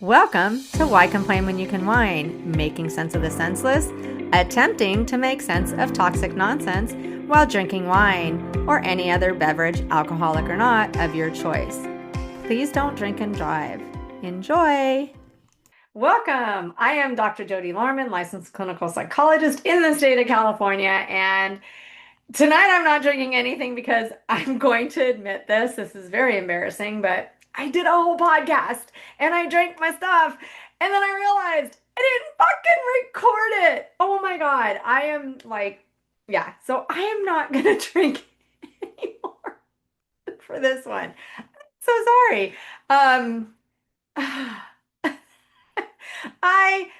Welcome to Why Complain When You Can Whine, making sense of the senseless, attempting to make sense of toxic nonsense while drinking wine or any other beverage, alcoholic or not, of your choice. Please don't drink and drive. Enjoy! Welcome! I am Dr. Jodi Lorman, licensed clinical psychologist in the state of California, and tonight I'm not drinking anything because I'm going to admit this. This is very embarrassing, but I did a whole podcast and I drank my stuff and then I realized I didn't fucking record it. Oh my God. I am like, yeah, so I am not going to drink anymore for this one. I'm so sorry. I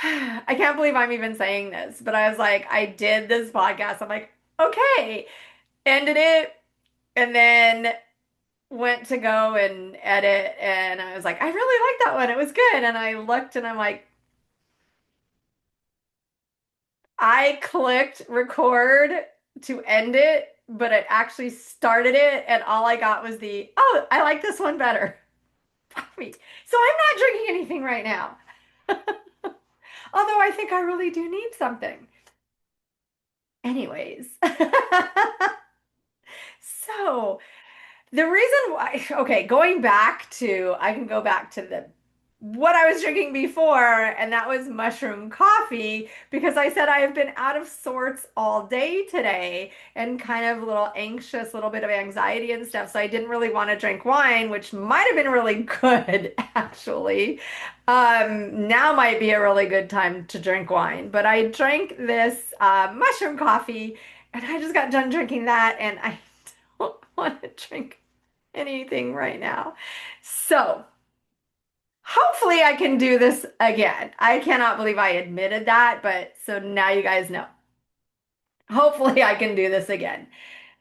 I can't believe I'm even saying this, but I was like, I did this podcast. I'm like, okay, ended it, and then went to go and edit, and I was like, I really liked that one. It was good. And I looked and I'm like, I clicked record to end it, but it actually started it, and all I got was oh, I like this one better. Fuck me. So I'm not drinking anything right now. Although I think I really do need something. Anyways. So the reason why, okay, I can go back to what I was drinking before, and that was mushroom coffee, because I said I have been out of sorts all day today and kind of a little anxious, a little bit of anxiety and stuff. So I didn't really want to drink wine, which might have been really good, actually. Now might be a really good time to drink wine, but I drank this mushroom coffee and I just got done drinking that, and I don't want to drink anything right now. So hopefully I can do this again. I cannot believe I admitted that, but so now you guys know. Hopefully I can do this again.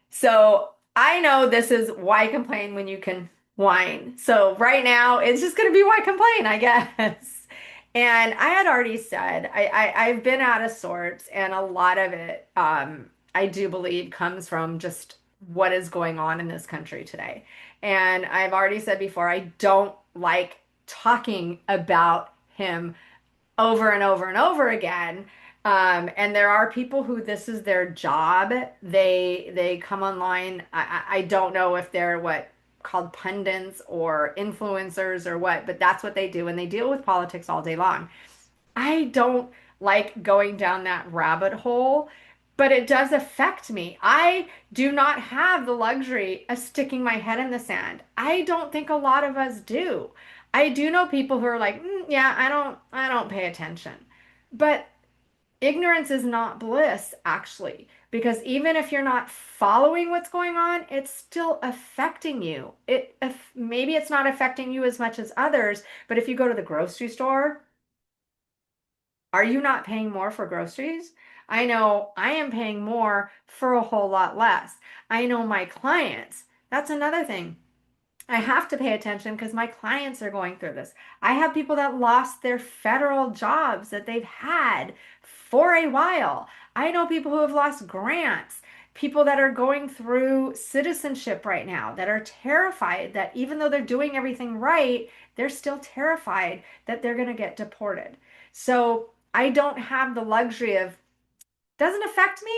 So I know this is why complain when you can whine. So right now it's just going to be why complain, I guess. And I had already said I've been out of sorts, and a lot of it I do believe comes from just what is going on in this country today. And I've already said before, I don't like talking about him over and over and over again. And there are people who this is their job. They come online. I don't know if they're what called pundits or influencers or what, but that's what they do, and they deal with politics all day long. I don't like going down that rabbit hole, but it does affect me. I do not have the luxury of sticking my head in the sand. I don't think a lot of us do. I do know people who are like, yeah, I don't pay attention. But ignorance is not bliss, actually, because even if you're not following what's going on, it's still affecting you. Maybe it's not affecting you as much as others, but if you go to the grocery store, are you not paying more for groceries? I know I am paying more for a whole lot less. I know my clients. That's another thing. I have to pay attention because my clients are going through this. I have people that lost their federal jobs that they've had for a while. I know people who have lost grants, people that are going through citizenship right now that are terrified that even though they're doing everything right, they're still terrified that they're going to get deported. So I don't have the luxury of, doesn't affect me.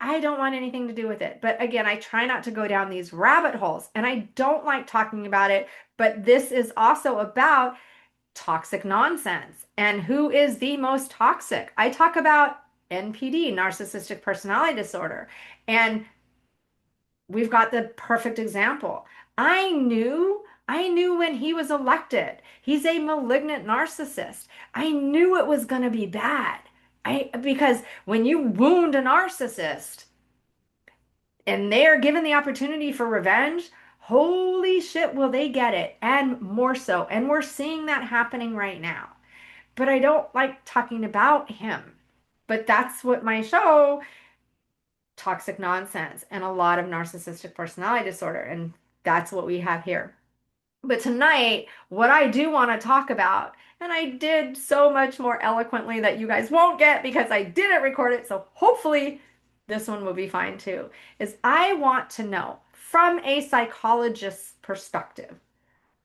I don't want anything to do with it. But again, I try not to go down these rabbit holes, and I don't like talking about it. But this is also about toxic nonsense and who is the most toxic. I talk about NPD, narcissistic personality disorder, and we've got the perfect example. I knew when he was elected. He's a malignant narcissist. I knew it was going to be bad. Because when you wound a narcissist and they are given the opportunity for revenge, holy shit, will they get it, and more so. And we're seeing that happening right now. But I don't like talking about him. But that's what my show, toxic nonsense and a lot of narcissistic personality disorder, and that's what we have here. But tonight, what I do want to talk about, and I did so much more eloquently that you guys won't get because I didn't record it, so hopefully this one will be fine too, is I want to know from a psychologist's perspective,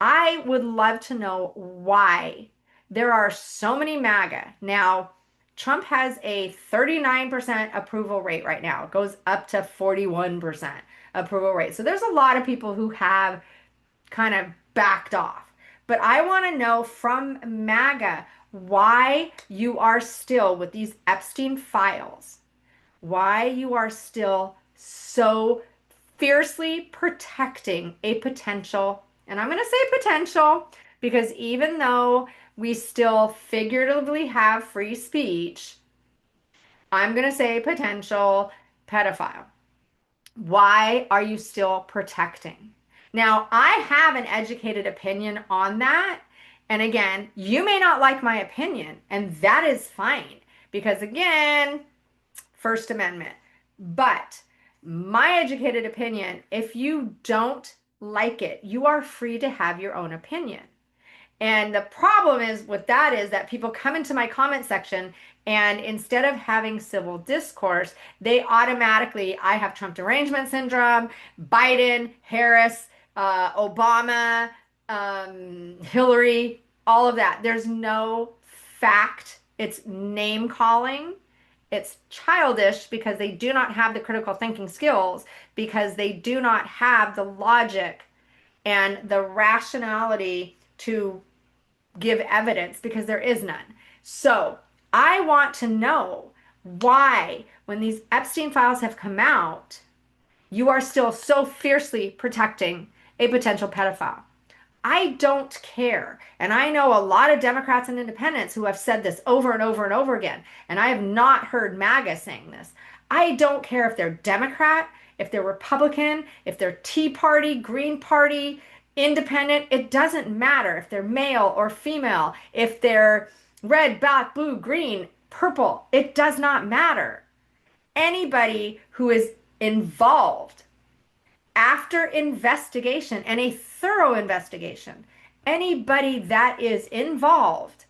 I would love to know why there are so many MAGA. Now, Trump has a 39% approval rate right now. It goes up to 41% approval rate. So there's a lot of people who have kind of backed off. But I want to know from MAGA why you are still with these Epstein files, why you are still so fiercely protecting a potential, and I'm going to say potential because even though we still figuratively have free speech, I'm going to say potential pedophile. Why are you still protecting? Now, I have an educated opinion on that. And again, you may not like my opinion, and that is fine because, again, First Amendment. But my educated opinion, if you don't like it, you are free to have your own opinion. And the problem is with that is that people come into my comment section and instead of having civil discourse, they automatically, I have Trump derangement syndrome, Biden, Harris, Obama, Hillary, all of that. There's no fact. It's name calling. It's childish because they do not have the critical thinking skills, because they do not have the logic and the rationality to give evidence because there is none. So I want to know why, when these Epstein files have come out, you are still so fiercely protecting a potential pedophile. I don't care. And I know a lot of Democrats and independents who have said this over and over and over again. And I have not heard MAGA saying this. I don't care if they're Democrat, if they're Republican, if they're Tea Party, Green Party, independent. It doesn't matter if they're male or female, if they're red, black, blue, green, purple. It does not matter. Anybody who is involved after investigation and a thorough investigation, anybody that is involved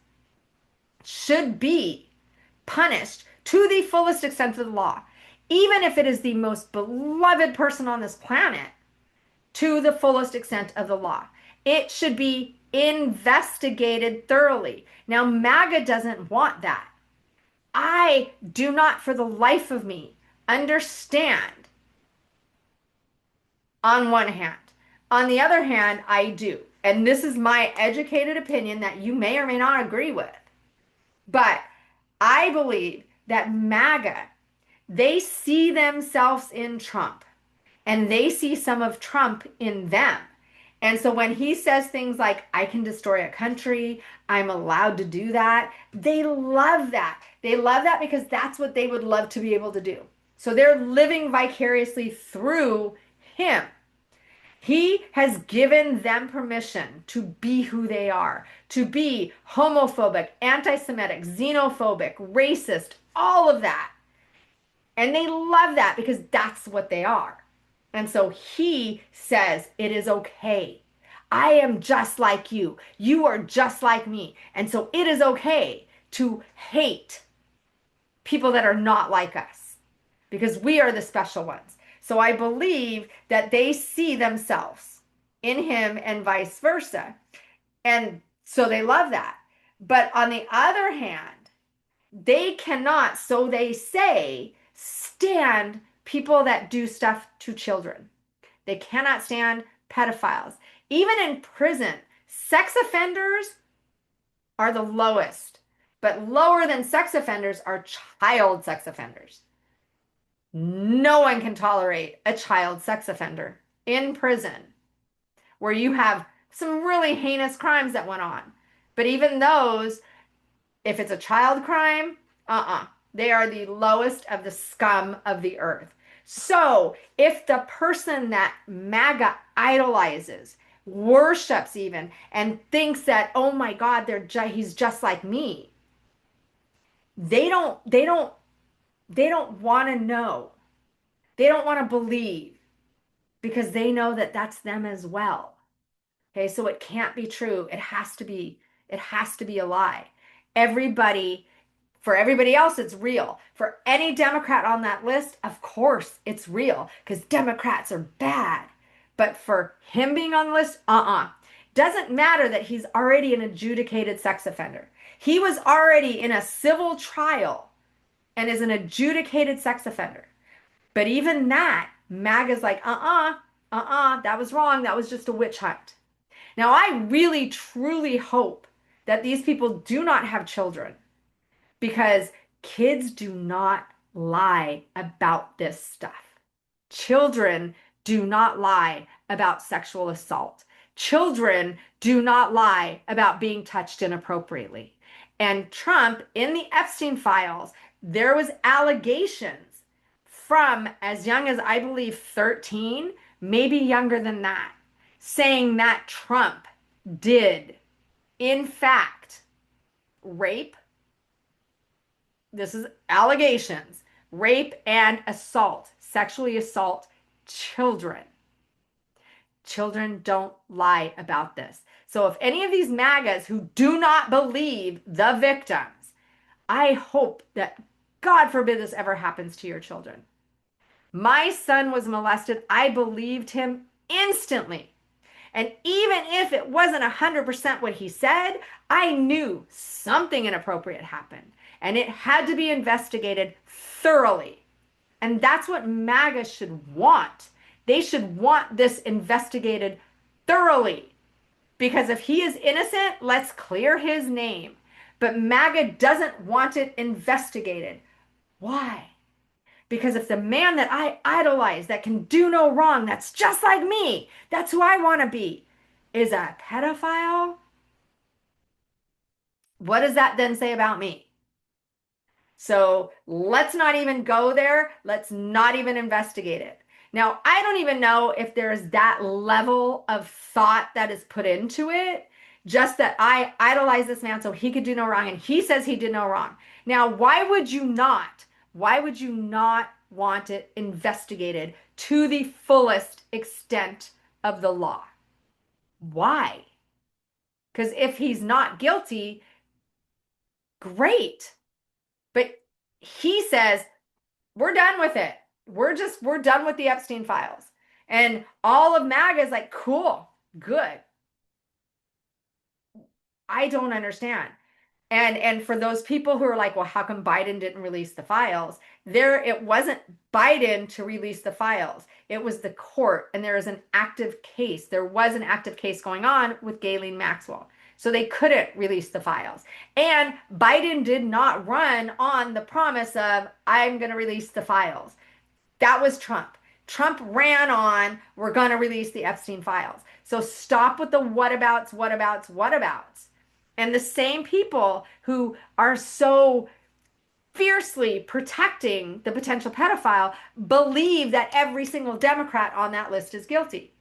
should be punished to the fullest extent of the law, even if it is the most beloved person on this planet, to the fullest extent of the law. It should be investigated thoroughly. Now, MAGA doesn't want that. I do not, for the life of me, understand on one hand. On the other hand, I do. And this is my educated opinion that you may or may not agree with. But I believe that MAGA, they see themselves in Trump and they see some of Trump in them. And so when he says things like, I can destroy a country, I'm allowed to do that, they love that. They love that because that's what they would love to be able to do. So they're living vicariously through him. He has given them permission to be who they are, to be homophobic, anti-Semitic, xenophobic, racist, all of that. And they love that because that's what they are. And so he says it is okay. I am just like you. You are just like me. And so it is okay to hate people that are not like us because we are the special ones. So I believe that they see themselves in him and vice versa. And so they love that. But on the other hand, they cannot, so they say, stand people that do stuff to children. They cannot stand pedophiles. Even in prison, sex offenders are the lowest, but lower than sex offenders are child sex offenders. No one can tolerate a child sex offender in prison where you have some really heinous crimes that went on. But even those, if it's a child crime, they are the lowest of the scum of the earth. So if the person that MAGA idolizes, worships even, and thinks that, oh my God, he's just like me, they don't want to know. They don't want to believe because they know that that's them as well. Okay, so it can't be true. It has to be a lie. For everybody else, it's real. For any Democrat on that list, of course it's real because Democrats are bad. But for him being on the list, Doesn't matter that he's already an adjudicated sex offender. He was already in a civil trial and is an adjudicated sex offender. But even that, MAGA's like, that was wrong. That was just a witch hunt. Now, I really, truly hope that these people do not have children because kids do not lie about this stuff. Children do not lie about sexual assault. Children do not lie about being touched inappropriately. And Trump, in the Epstein files, there was allegations from as young as I believe 13, maybe younger than that, saying that Trump did, in fact, rape. This is allegations, rape and assault, sexually assault children. Children don't lie about this. So if any of these MAGAs who do not believe the victims, I hope that God forbid this ever happens to your children. My son was molested. I believed him instantly. And even if it wasn't 100% what he said, I knew something inappropriate happened. And it had to be investigated thoroughly. And that's what MAGA should want. They should want this investigated thoroughly. Because if he is innocent, let's clear his name. But MAGA doesn't want it investigated. Why? Because if the man that I idolize, that can do no wrong, that's just like me, that's who I want to be, is a pedophile, what does that then say about me? So let's not even go there. Let's not even investigate it. Now, I don't even know if there's that level of thought that is put into it, just that I idolize this man so he could do no wrong, and he says he did no wrong. Now, why would you not? Why would you not want it investigated to the fullest extent of the law? Why? Because if he's not guilty, great. But he says, we're done with it. We're done with the Epstein files. And all of MAGA is like, cool, good. I don't understand. And for those people who are like, well, how come Biden didn't release the files? It wasn't Biden to release the files. It was the court, and there is an active case. There was an active case going on with Ghislaine Maxwell. So they couldn't release the files. And Biden did not run on the promise of, I'm going to release the files. That was Trump. Trump ran on, we're going to release the Epstein files. So stop with the whatabouts, whatabouts, whatabouts. And the same people who are so fiercely protecting the potential pedophile believe that every single Democrat on that list is guilty.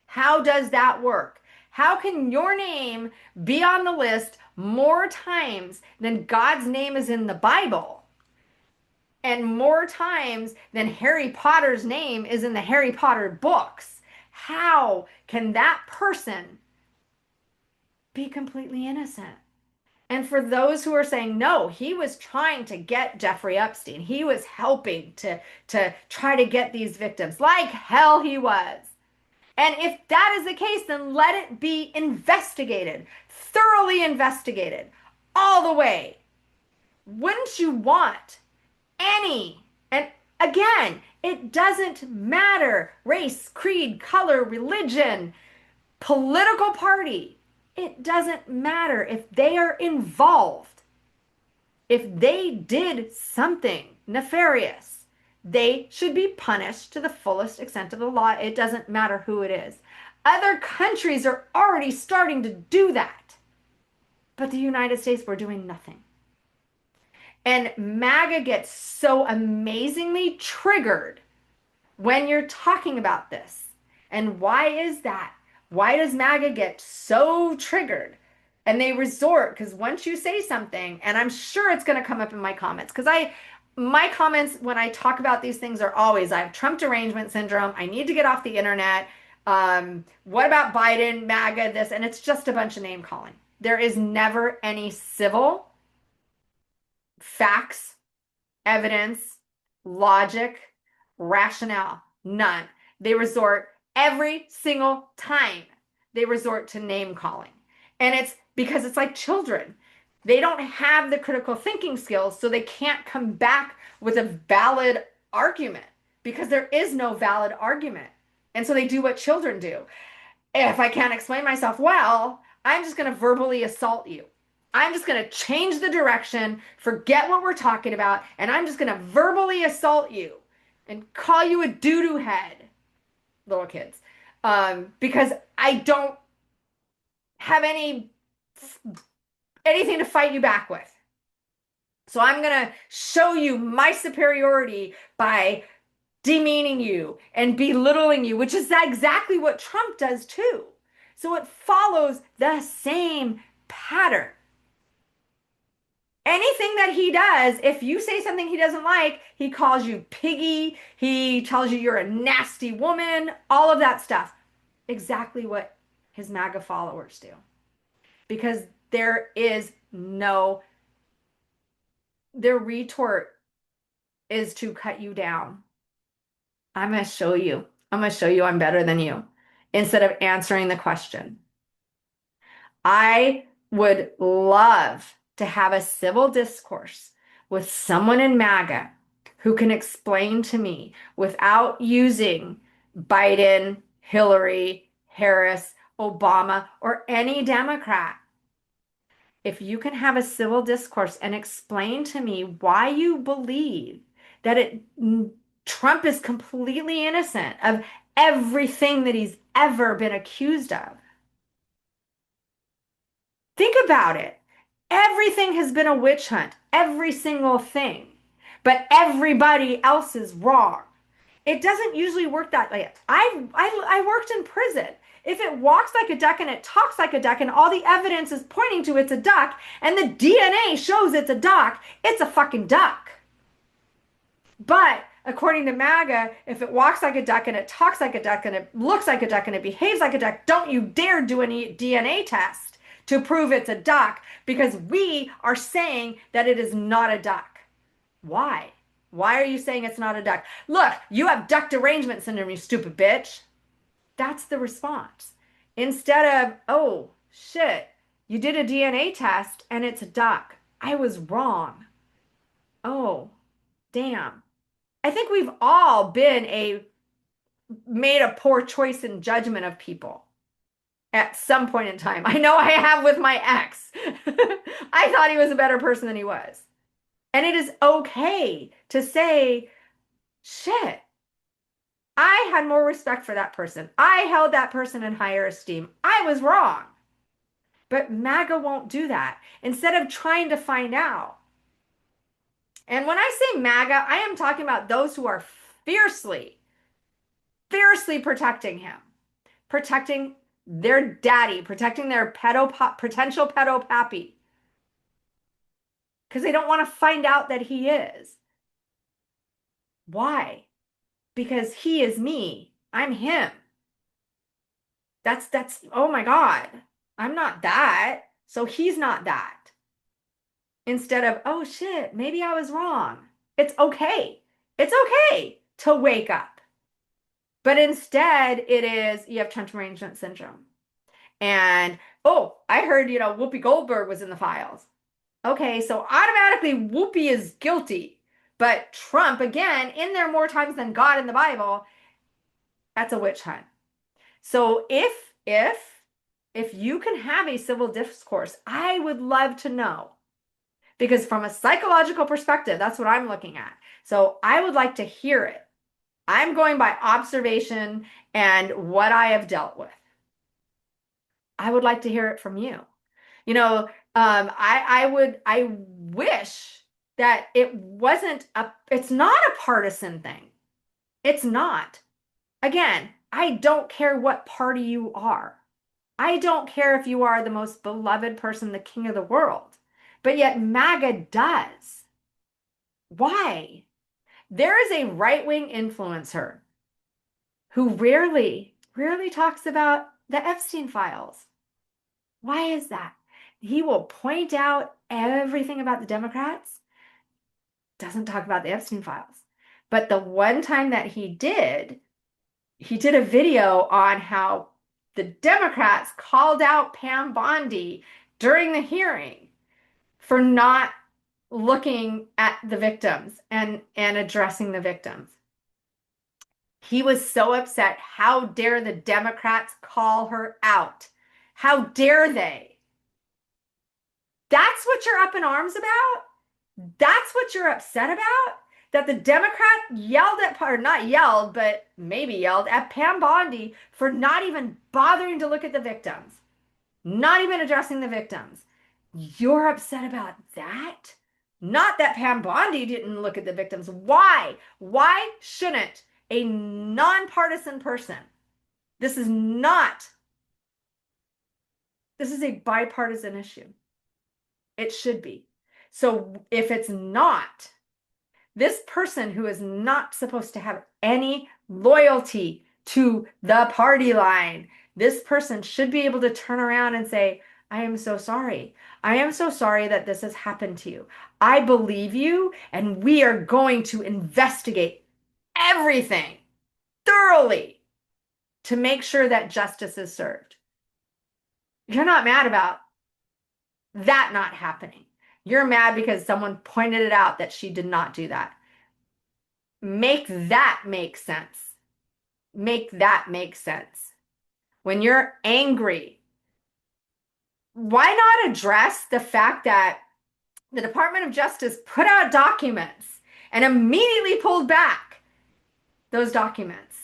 How does that work? How can your name be on the list more times than God's name is in the Bible? And more times than Harry Potter's name is in the Harry Potter books? How can that person be completely innocent? And for those who are saying, no, he was trying to get Jeffrey Epstein. He was helping to try to get these victims. Like hell he was. And if that is the case, then let it be investigated, thoroughly investigated, all the way. Wouldn't you want any, and again, it doesn't matter, race, creed, color, religion, political party. It doesn't matter if they are involved. If they did something nefarious, they should be punished to the fullest extent of the law. It doesn't matter who it is. Other countries are already starting to do that. But the United States, we're doing nothing. And MAGA gets so amazingly triggered when you're talking about this. And why is that? Why does MAGA get so triggered? And they resort, because once you say something, and I'm sure it's going to come up in my comments, because my comments when I talk about these things are always, I have Trump derangement syndrome. I need to get off the internet. What about Biden, MAGA, this? And it's just a bunch of name calling. There is never any civil facts, evidence, logic, rationale. None. They resort every single time they resort to name calling. And it's because it's like children. They don't have the critical thinking skills, so they can't come back with a valid argument because there is no valid argument. And so they do what children do. If I can't explain myself well, I'm just going to verbally assault you. I'm just going to change the direction, forget what we're talking about, and I'm just going to verbally assault you and call you a doo-doo head, little kids, because I don't have anything to fight you back with. So I'm going to show you my superiority by demeaning you and belittling you, which is exactly what Trump does too. So it follows the same pattern. Anything that he does, if you say something he doesn't like, he calls you piggy, he tells you you're a nasty woman, all of that stuff. Exactly what his MAGA followers do. Because there is no, their retort is to cut you down. I'm going to show you. I'm going to show you I'm better than you instead of answering the question. I would love to have a civil discourse with someone in MAGA who can explain to me without using Biden, Hillary, Harris, Obama, or any Democrat. If you can have a civil discourse and explain to me why you believe that Trump is completely innocent of everything that he's ever been accused of. Think about it. Everything has been a witch hunt, every single thing. But everybody else is wrong. It doesn't usually work that way. I worked in prison. If it walks like a duck and it talks like a duck and all the evidence is pointing to it's a duck and the DNA shows it's a duck, it's a fucking duck. But according to MAGA, if it walks like a duck and it talks like a duck and it looks like a duck and it behaves like a duck, don't you dare do any DNA test to prove it's a duck because we are saying that it is not a duck. Why? Why are you saying it's not a duck? Look, you have duck derangement syndrome, you stupid bitch. That's the response. Instead of, oh, shit, you did a DNA test and it's a duck. I was wrong. Oh, damn. I think we've all made a poor choice in judgment of people at some point in time. I know I have with my ex. I thought he was a better person than he was. And it is okay to say, shit, I had more respect for that person. I held that person in higher esteem. I was wrong. But MAGA won't do that. Instead of trying to find out. And when I say MAGA, I am talking about those who are fiercely protecting him, protecting their daddy, protecting their potential pedo pappy. Because they don't want to find out that he is. Why? Because he is me. I'm him. That's, oh my God. I'm not that. So he's not that. Instead of, oh shit, maybe I was wrong. It's okay. It's okay to wake up. But instead, it is, you have Trump derangement syndrome. And, oh, I heard, Whoopi Goldberg was in the files. Okay, so automatically Whoopi is guilty. But Trump, again, in there more times than God in the Bible, that's a witch hunt. So if you can have a civil discourse, I would love to know. Because from a psychological perspective, that's what I'm looking at. So I would like to hear it. I'm going by observation and what I have dealt with. I would like to hear it from you. I wish that it's not a partisan thing. It's not. Again, I don't care what party you are. I don't care if you are the most beloved person, the king of the world. But yet MAGA does. Why? There is a right-wing influencer who rarely talks about the Epstein files. Why is that? He will point out everything about the Democrats, doesn't talk about the Epstein files. But the one time that he did a video on how the Democrats called out Pam Bondi during the hearing for not looking at the victims and addressing the victims. He was so upset. How dare the Democrats call her out? How dare they? That's what you're up in arms about? That's what you're upset about? That the Democrat yelled at, or not yelled, but maybe yelled at Pam Bondi for not even bothering to look at the victims, not even addressing the victims. You're upset about that? Not that Pam Bondi didn't look at the victims. Why? Why shouldn't a nonpartisan person? This is not, this is a bipartisan issue. It should be. So if it's not, this person who is not supposed to have any loyalty to the party line, this person should be able to turn around and say, I am so sorry. I am so sorry that this has happened to you. I believe you, and we are going to investigate everything thoroughly to make sure that justice is served. You're not mad about that not happening. You're mad because someone pointed it out that she did not do that. Make that make sense. Make that make sense. When you're angry, why not address the fact that the Department of Justice put out documents and immediately pulled back those documents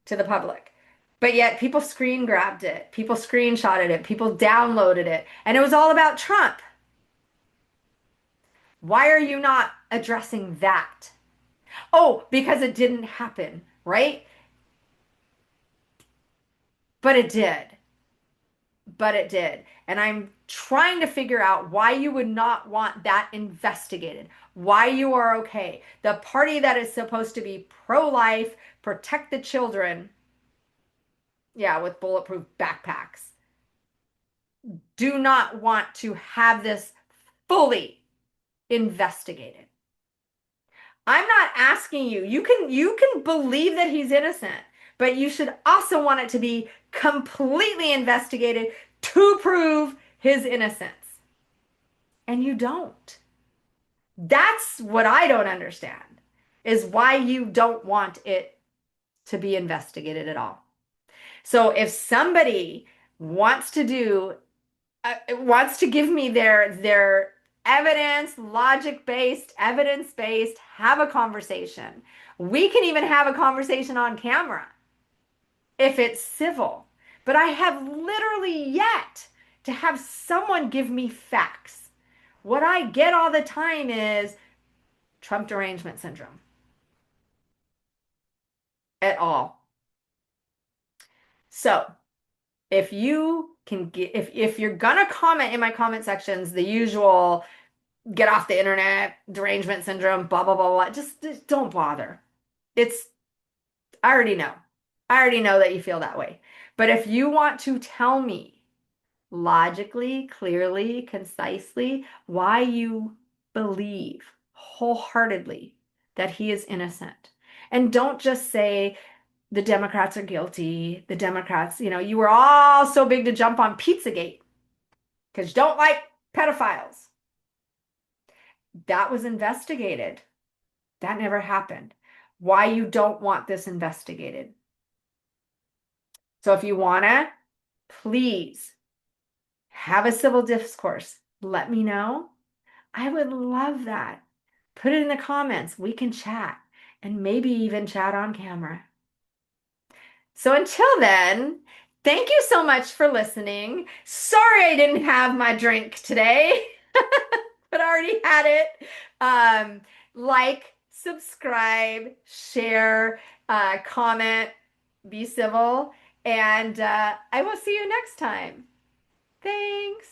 to the public? But yet people screen grabbed it, people screenshotted it, people downloaded it, and it was all about Trump. Why are you not addressing that? Oh, because it didn't happen, right? But it did. But it did. And I'm trying to figure out why you would not want that investigated, why you are okay. The party that is supposed to be pro-life, protect the children, yeah, with bulletproof backpacks, do not want to have this fully investigated. I'm not asking you. You can believe that he's innocent, but you should also want it to be completely investigated to prove his innocence. And you don't. That's what I don't understand, is why you don't want it to be investigated at all. So if somebody wants to do wants to give me their evidence, logic-based, evidence-based, have a conversation. We can even have a conversation on camera if it's civil. But I have literally yet to have someone give me facts. What I get all the time is Trump derangement syndrome. At all. So if you can get, if you're gonna comment in my comment sections, the usual get off the internet, derangement syndrome, blah, blah, blah, blah. Just don't bother. I already know. I already know that you feel that way. But if you want to tell me logically, clearly, concisely why you believe wholeheartedly that he is innocent, and don't just say the Democrats are guilty, the Democrats, you were all so big to jump on Pizzagate because you don't like pedophiles. That was investigated. That never happened. Why you don't want this investigated. So if you want to, please have a civil discourse. Let me know. I would love that. Put it in the comments. We can chat and maybe even chat on camera. So until then, thank you so much for listening. Sorry I didn't have my drink today. But I already had it. Like, subscribe, share, comment, be civil, and I will see you next time. Thanks.